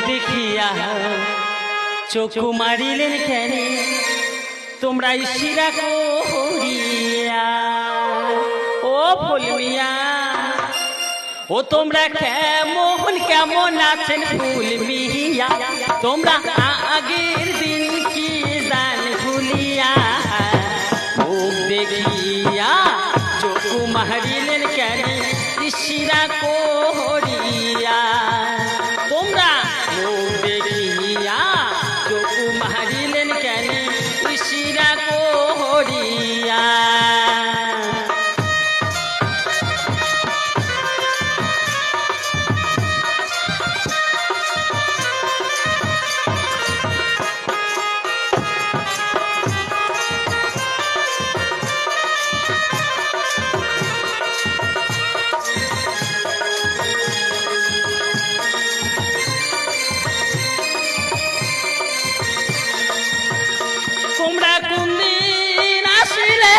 দেখিয়া চোখ মারিলেন কেন তোমরা ইশারা করিয়া ও ফুল মিয়া ও তোমরা কেমন কেমন আছেন ফুল মিয়া তোমরা আগের দিন কি জান ভুলিয়া মুখ দেখিয়া চোখ মারিলেন কেন ইশারা করিয়া তোমরা মুখ দেখিয়া চোখ মারিলেন কেন ইশারা করিয়া তোমরা কোনদিন আসিলে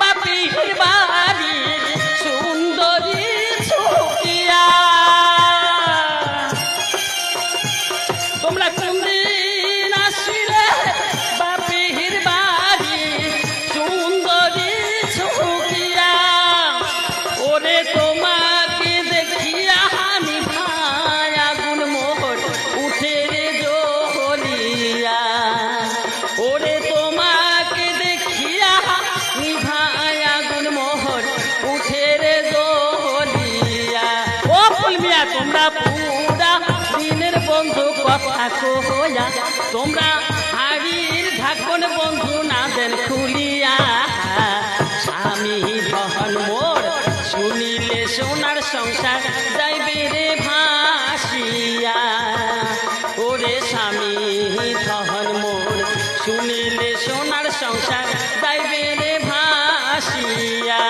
বাপির বাড়ি সুন্দরী ছুটিয়া তোমরা কোনদিন আসিলে বাপির বাড়ি সুন্দরী ছুটিয়া ওরে তোমাকে দেখিয়া হানি ভাই আগুন মোহর উঠে রে জলিয়া ওরে তোমাকে দেখিয়া নিভায় আগুন মোহর উঠে রে জলিয়া ও ফুল মিয়া তোমরা পুরা দিনের বন্ধু কথা কইয়া তোমরা হাড়ির ঢাকন বন্ধু না দেন খুলিয়া স্বামী ধন মোর শুনিলে সোনার সংসার যাইবে রে ভাসিয়া ওরে স্বামী ধন মোর শুনিলে সোনার সংসার যাইবে রে ভাসিয়া